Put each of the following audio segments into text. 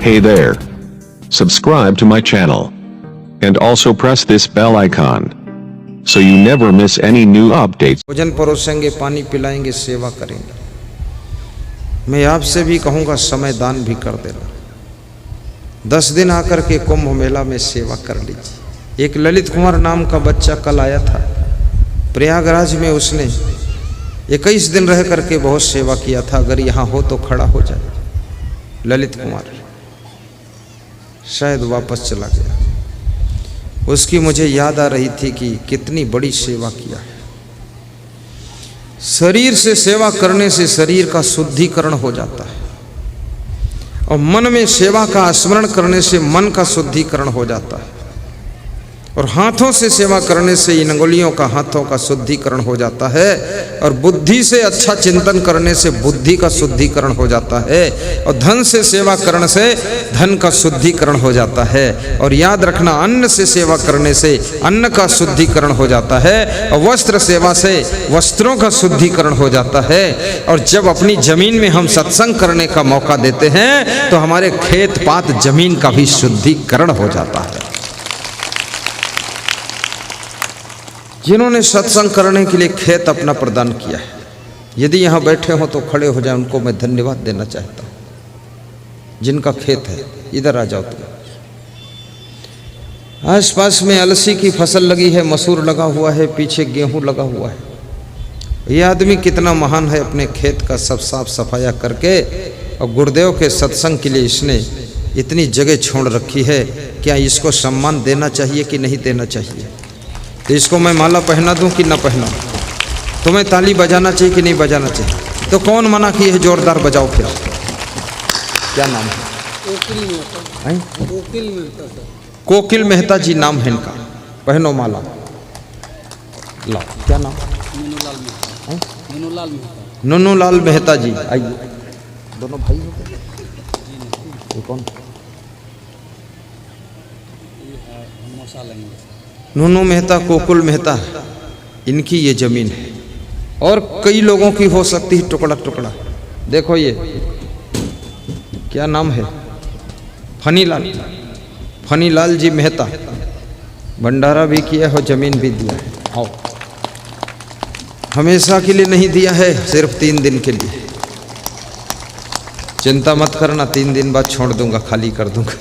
Hey there. Subscribe to my channel. And also press this bell icon. So you never miss any new updates. भोजन परोसेंगे, पानी पिलाएंगे, सेवा करेंगे। मैं आपसे भी कहूँगा समय दान भी कर देना। 10 दिन आकर के कुंभ मेला में सेवा कर लीजिए। एक ललित कुमार नाम का बच्चा कल आया था प्रयागराज में, उसने 21 दिन रह करके बहुत सेवा किया था। अगर यहाँ हो तो खड़ा हो जाए। ललित कुमार शायद वापस चला गया। उसकी मुझे याद आ रही थी कि कितनी बड़ी सेवा किया है। शरीर से सेवा करने से शरीर का शुद्धिकरण हो जाता है और मन में सेवा का स्मरण करने से मन का शुद्धिकरण हो जाता है और हाथों से सेवा करने से इन अंगुलियों का हाथों का शुद्धिकरण हो जाता है और बुद्धि से अच्छा चिंतन करने से बुद्धि का शुद्धिकरण हो जाता है और धन से सेवा करने से धन का शुद्धिकरण हो जाता है। और याद रखना, अन्न से सेवा करने से अन्न का शुद्धिकरण हो जाता है और वस्त्र सेवा से वस्त्रों का शुद्धिकरण हो जाता है। और जब अपनी जमीन में हम सत्संग करने का मौका देते हैं तो हमारे खेत पात जमीन का भी शुद्धिकरण हो जाता है। जिन्होंने सत्संग करने के लिए खेत अपना प्रदान किया है, यदि यहाँ बैठे हो तो खड़े हो जाए, उनको मैं धन्यवाद देना चाहता हूँ। जिनका खेत है इधर आ जाओ। तो आसपास में अलसी की फसल लगी है, मसूर लगा हुआ है, पीछे गेहूं लगा हुआ है। ये आदमी कितना महान है, अपने खेत का सब साफ सफाया करके और गुरुदेव के सत्संग के लिए इसने इतनी जगह छोड़ रखी है। क्या इसको सम्मान देना चाहिए कि नहीं देना चाहिए? तो इसको मैं माला पहना दूं कि ना पहना? तुम्हें ताली बजाना चाहिए कि नहीं बजाना चाहिए? तो कौन मना की है? जोरदार बजाओ फिर। क्या नाम है? कोकिल मेहता जी नाम है इनका। पहनो माला। ला, क्या नाम? नुनूलाल मेहता जी। आइए, दोनों भाई हो गए। ये कौन? नूनू मेहता, कोकुल मेहता, इनकी ये जमीन है और कई लोगों की हो सकती है टुकड़ा टुकड़ा। देखो ये क्या नाम है? फनीलाल जी मेहता। भंडारा भी किया है, जमीन भी दिया है। आओ, हमेशा के लिए नहीं दिया है, सिर्फ 3 दिन के लिए। चिंता मत करना, 3 दिन बाद छोड़ दूंगा, खाली कर दूंगा।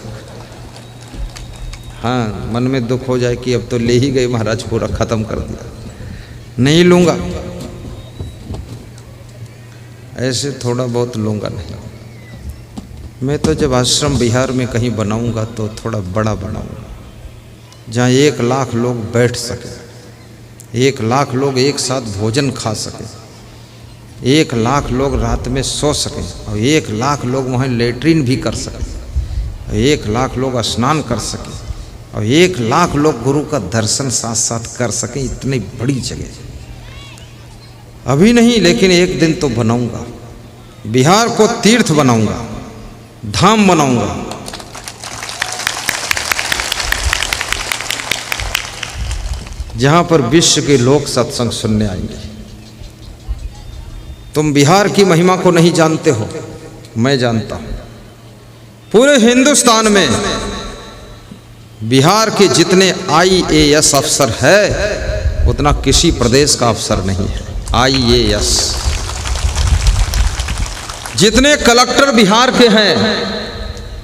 हाँ, मन में दुख हो जाए कि अब तो ले ही गए महाराज, पूरा खत्म कर दिया, नहीं लूँगा। ऐसे थोड़ा बहुत लूँगा नहीं। मैं तो जब आश्रम बिहार में कहीं बनाऊँगा तो थोड़ा बड़ा बनाऊँगा, जहाँ 1 लाख लोग बैठ सके, 1 लाख लोग एक साथ भोजन खा सके, 1 लाख लोग रात में सो सकें और 1 लाख लोग वहाँ लेटरिन भी कर सकें, 1 लाख लोग स्नान कर सकें और 1 लाख लोग गुरु का दर्शन साथ साथ कर सकें। इतनी बड़ी जगह अभी नहीं, लेकिन एक दिन तो बनाऊंगा। बिहार को तीर्थ बनाऊंगा, धाम बनाऊंगा। जहां पर विश्व के लोग सत्संग सुनने आएंगे। तुम बिहार की महिमा को नहीं जानते हो, मैं जानता हूं। पूरे हिंदुस्तान में बिहार के जितने IAS अफसर है उतना किसी प्रदेश का अफसर नहीं है। IAS जितने कलेक्टर बिहार के हैं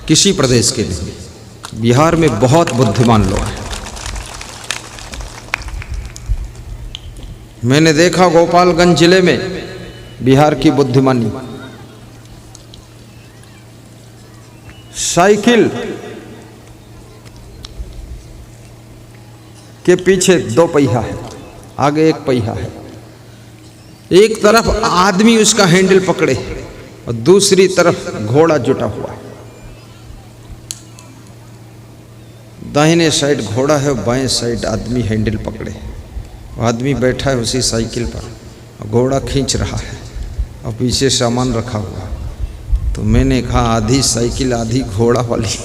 किसी प्रदेश के नहीं। बिहार में बहुत बुद्धिमान लोग हैं। मैंने देखा गोपालगंज जिले में बिहार की बुद्धिमानी। साइकिल के पीछे 2 पहिया है, आगे 1 पहिया है। एक तरफ आदमी उसका हैंडल पकड़े और दूसरी तरफ घोड़ा जुटा हुआ है। दाहिने साइड घोड़ा है और बाएं साइड आदमी हैंडल पकड़े। आदमी बैठा है उसी साइकिल पर, घोड़ा खींच रहा है और पीछे सामान रखा हुआ। तो मैंने कहा आधी साइकिल आधी घोड़ा वाली।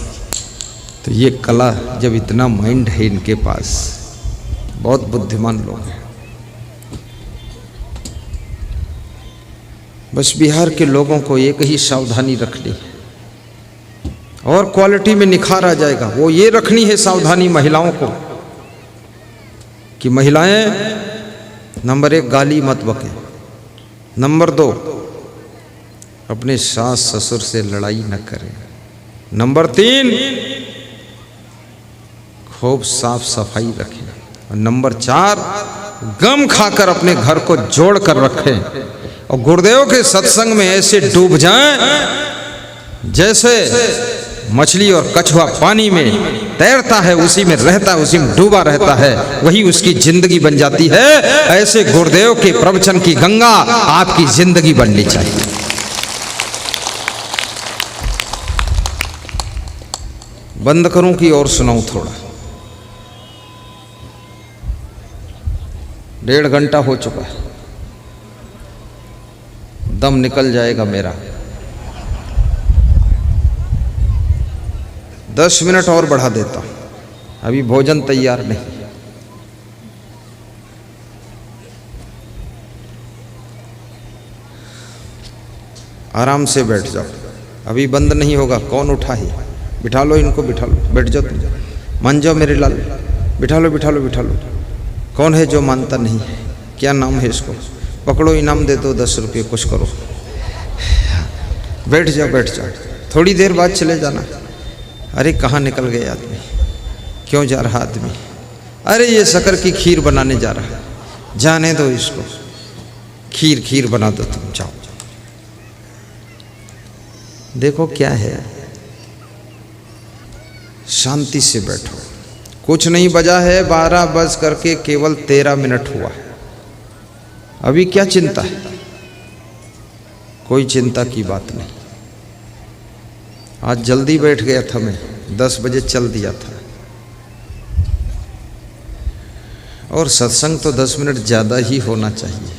तो ये कला, जब इतना माइंड है इनके पास, बहुत बुद्धिमान लोग हैं। बस बिहार के लोगों को एक ही सावधानी रखनी है, और क्वालिटी में निखार आ जाएगा। वो ये रखनी है सावधानी महिलाओं को कि महिलाएं, नंबर 1 गाली मत बके, नंबर 2 अपने सास ससुर से लड़ाई न करें, नंबर 3 खूब साफ सफाई रखें, और नंबर 4 गम खाकर अपने घर को जोड़ कर रखें, और गुरुदेव के सत्संग में ऐसे डूब जाएं जैसे मछली और कछुआ पानी में तैरता है, उसी में रहता है, उसी में डूबा रहता है, वही उसकी जिंदगी बन जाती है। ऐसे गुरुदेव के प्रवचन की गंगा आपकी जिंदगी बननी चाहिए। बंद करूं कि और सुनाऊं थोड़ा? 1.5 घंटा हो चुका है, दम निकल जाएगा मेरा। 10 मिनट और बढ़ा देता हूं, अभी भोजन तैयार नहीं। आराम से बैठ जाओ, अभी बंद नहीं होगा। कौन उठा है? बिठा लो इनको, बिठा लो, बैठ जाओ तुम, मान जाओ मेरे लाल, बिठा लो बिठा लो बिठा लो। कौन है जो मानता नहीं है? क्या नाम है इसको? पकड़ो, इनाम दे दो 10 रुपये, कुछ करो। बैठ जाओ बैठ जाओ, थोड़ी देर बाद चले जाना। अरे कहाँ निकल गए आदमी? क्यों जा रहा आदमी? अरे ये शक्कर की खीर बनाने जा रहा है, जाने दो इसको, खीर बना दो तुम, जाओ। देखो क्या है, शांति से बैठो। कुछ नहीं बजा है, 12 बज करके केवल 13 मिनट हुआ है। अभी क्या चिंता है? कोई चिंता की बात नहीं। आज जल्दी बैठ गया था मैं, 10 बजे चल दिया था। और सत्संग तो 10 मिनट ज़्यादा ही होना चाहिए,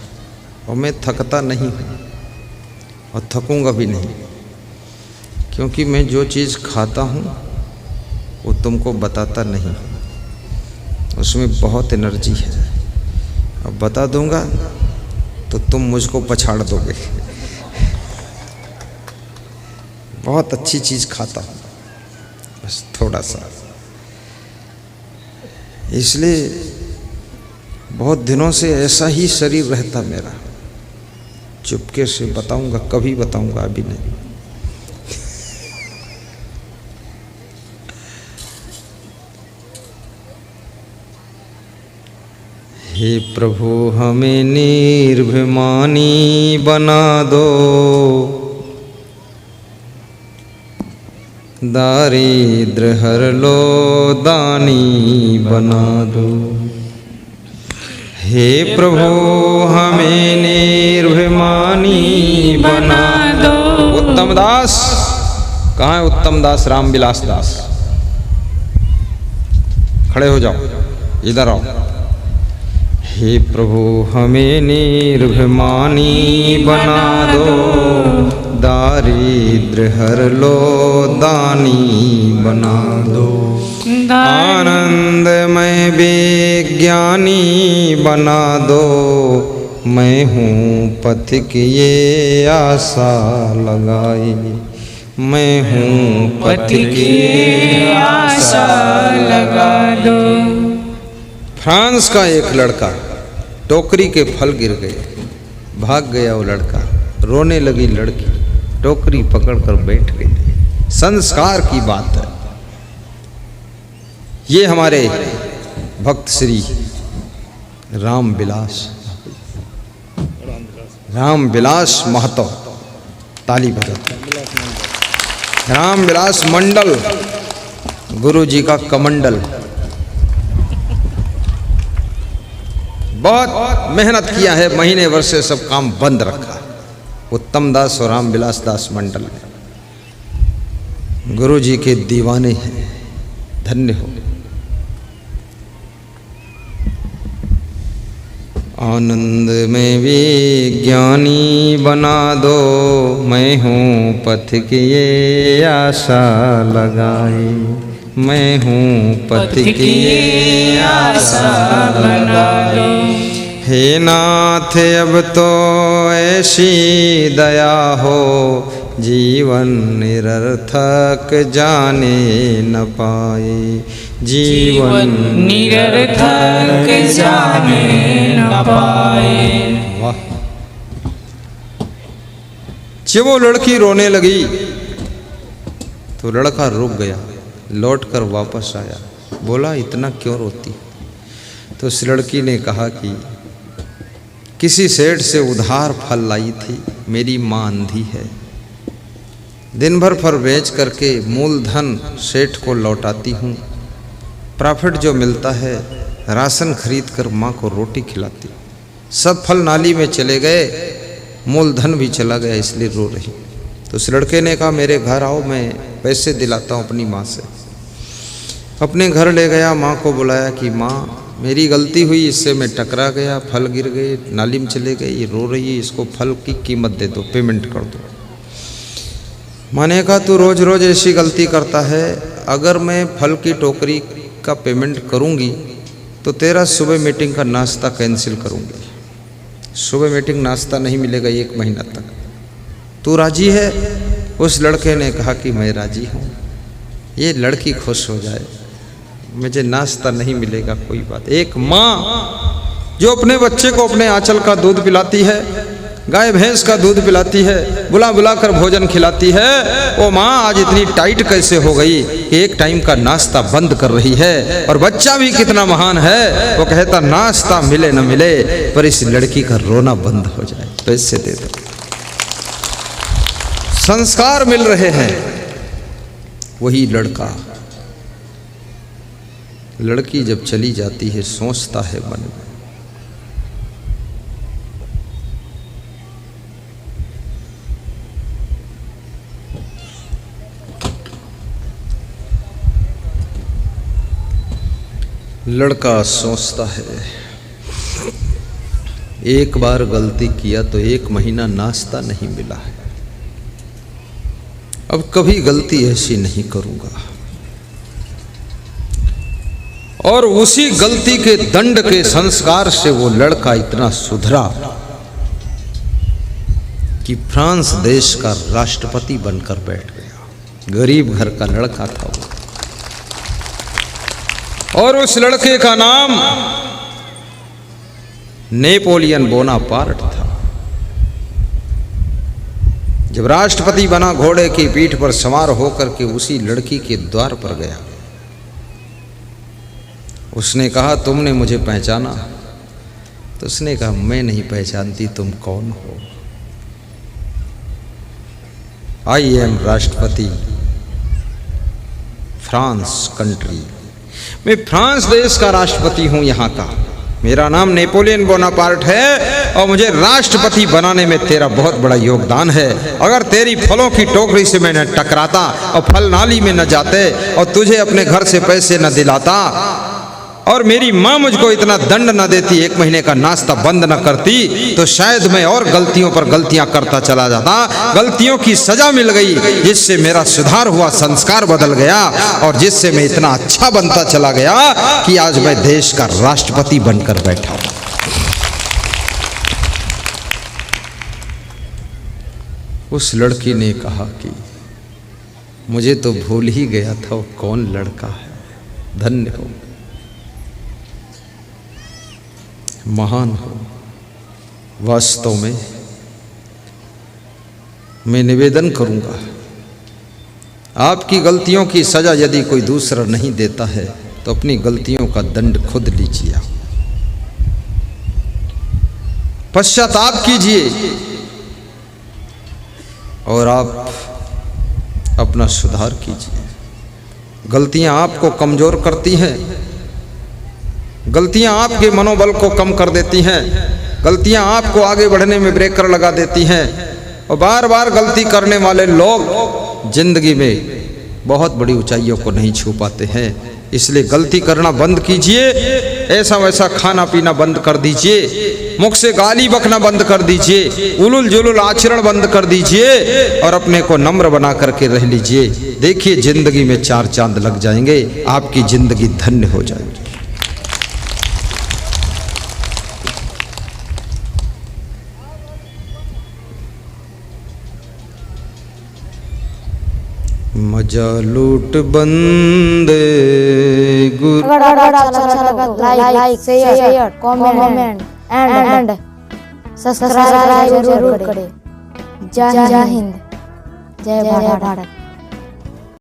और मैं थकता नहीं हूँ और थकूँगा भी नहीं, क्योंकि मैं जो चीज़ खाता हूँ वो तुमको बताता नहीं, उसमें बहुत एनर्जी है। अब बता दूँगा तो तुम मुझको पछाड़ दोगे। बहुत अच्छी चीज़ खाता हूँ, बस थोड़ा सा, इसलिए बहुत दिनों से ऐसा ही शरीर रहता मेरा। चुपके से बताऊंगा, कभी बताऊंगा, अभी नहीं। हे प्रभु हमें निर्भिमानी बना दो, दारिद्र हर लो दानी बना दो। हे प्रभु हमें निर्भिमानी बना दो। उत्तम दास कहाँ है? उत्तम दास, रामविलास दास, खड़े हो जाओ, इधर आओ। हे प्रभु हमें निर्भिमानी बना दो, दारिद्र हर लो दानी बना दो। आनंदमय विज्ञानी बना दो, मैं हूँ पथिक ये आशा लगाई, मैं हूँ पथिक ये आशा लगा दो। फ्रांस का एक लड़का, टोकरी के फल गिर गए, भाग गया वो लड़का, रोने लगी लड़की, टोकरी पकड़कर बैठ गई। संस्कार की बात है। ये हमारे भक्त श्री रामविलास महतो, ताली बजाते। रामविलास मंडल, गुरु जी का कमंडल, बहुत मेहनत किया है, महीने भर से सब काम बंद रखा। उत्तम दास और रामविलास दास मंडल गुरु जी के दीवाने हैं, धन्य हो। आनंद में विज्ञानी बना दो, मैं हूँ पथिक ये आशा लगाए, मैं हूँ पथिक ये आशा लगा दो। हे नाथ अब तो ऐसी दया हो, जीवन निरर्थक जाने न पाए, जीवन निरर्थक जाने न पाए। वाह। जब वो लड़की रोने लगी तो लड़का रुक गया, लौटकर वापस आया, बोला इतना क्यों रोती? तो उस लड़की ने कहा कि किसी सेठ से उधार फल लाई थी, मेरी माँ अंधी है, दिन भर फल बेच करके मूलधन सेठ को लौटाती हूँ, प्रॉफिट जो मिलता है राशन खरीद कर माँ को रोटी खिलाती, सब फल नाली में चले गए, मूलधन भी चला गया, इसलिए रो रही। तो उस लड़के ने कहा मेरे घर आओ, मैं पैसे दिलाता हूँ अपनी माँ से। अपने घर ले गया, माँ को बुलाया कि माँ मेरी गलती हुई, इससे मैं टकरा गया, फल गिर गए, नाली में चले गए, ये रो रही है, इसको फल की कीमत दे दो, पेमेंट कर दो। माँ ने कहा तू रोज़ रोज़ ऐसी गलती करता है, अगर मैं फल की टोकरी का पेमेंट करूँगी तो तेरा सुबह मीटिंग का नाश्ता कैंसिल करूँगी, सुबह मीटिंग नाश्ता नहीं मिलेगा 1 महीना तक, तू राजी है? उस लड़के ने कहा कि मैं राजी हूँ, ये लड़की खुश हो जाए, मुझे नाश्ता नहीं मिलेगा कोई बात। एक माँ जो अपने बच्चे को अपने आंचल का दूध पिलाती है, गाय भैंस का दूध पिलाती है, बुला बुला कर भोजन खिलाती है, वो माँ आज इतनी टाइट कैसे हो गई कि 1 टाइम का नाश्ता बंद कर रही है। और बच्चा भी कितना महान है, वो कहता नाश्ता मिले न मिले पर इस लड़की का रोना बंद हो जाए, पैसे दे दो। संस्कार मिल रहे हैं। वही लड़का, लड़की जब चली जाती है सोचता है मन में, लड़का सोचता है एक बार गलती किया तो 1 महीना नाश्ता नहीं मिला है, अब कभी गलती ऐसी नहीं करूंगा। और उसी गलती के दंड के संस्कार से वो लड़का इतना सुधरा कि फ्रांस देश का राष्ट्रपति बनकर बैठ गया। गरीब घर का लड़का था वो, और उस लड़के का नाम नेपोलियन बोनापार्ट था। जब राष्ट्रपति बना, घोड़े की पीठ पर सवार होकर के उसी लड़की के द्वार पर गया। उसने कहा तुमने मुझे पहचाना? तो उसने कहा मैं नहीं पहचानती, तुम कौन हो? आई एम राष्ट्रपति फ्रांस कंट्री, मैं फ्रांस देश का राष्ट्रपति हूं यहाँ का, मेरा नाम नेपोलियन बोनापार्ट है और मुझे राष्ट्रपति बनाने में तेरा बहुत बड़ा योगदान है। अगर तेरी फलों की टोकरी से मैं न टकराता और फल नाली में न जाते और तुझे अपने घर से पैसे न दिलाता और मेरी माँ मुझको इतना दंड न देती, 1 महीने का नाश्ता बंद न करती, तो शायद मैं और गलतियों पर गलतियां करता चला जाता। गलतियों की सजा मिल गई जिससे मेरा सुधार हुआ, संस्कार बदल गया और जिससे मैं इतना अच्छा बनता चला गया कि आज मैं देश का राष्ट्रपति बनकर बैठा हूं। उस लड़की ने कहा कि मुझे तो भूल ही गया था वो कौन लड़का है, धन्य हो, महान हो। वास्तव में मैं निवेदन करूंगा, आपकी गलतियों की सजा यदि कोई दूसरा नहीं देता है तो अपनी गलतियों का दंड खुद लीजिए, पश्चाताप कीजिए और आप अपना सुधार कीजिए। गलतियां आपको कमजोर करती हैं, गलतियां आपके मनोबल को कम कर देती हैं, गलतियां आपको आगे बढ़ने में ब्रेकर लगा देती हैं और बार बार गलती करने वाले लोग जिंदगी में बहुत बड़ी ऊंचाइयों को नहीं छू पाते हैं। इसलिए गलती करना बंद कीजिए, ऐसा वैसा खाना पीना बंद कर दीजिए, मुख से गाली बकना बंद कर दीजिए, उलुल जुलुल आचरण बंद कर दीजिए और अपने को नम्र बना करके रह लीजिए। देखिए जिंदगी में 4 चांद लग जाएंगे, आपकी जिंदगी धन्य हो जाएगी। मजा लूट बंदे गुरु। अगर अच्छा लगा like share comment and subscribe जरूर करें। जय हिंद, जय भारत।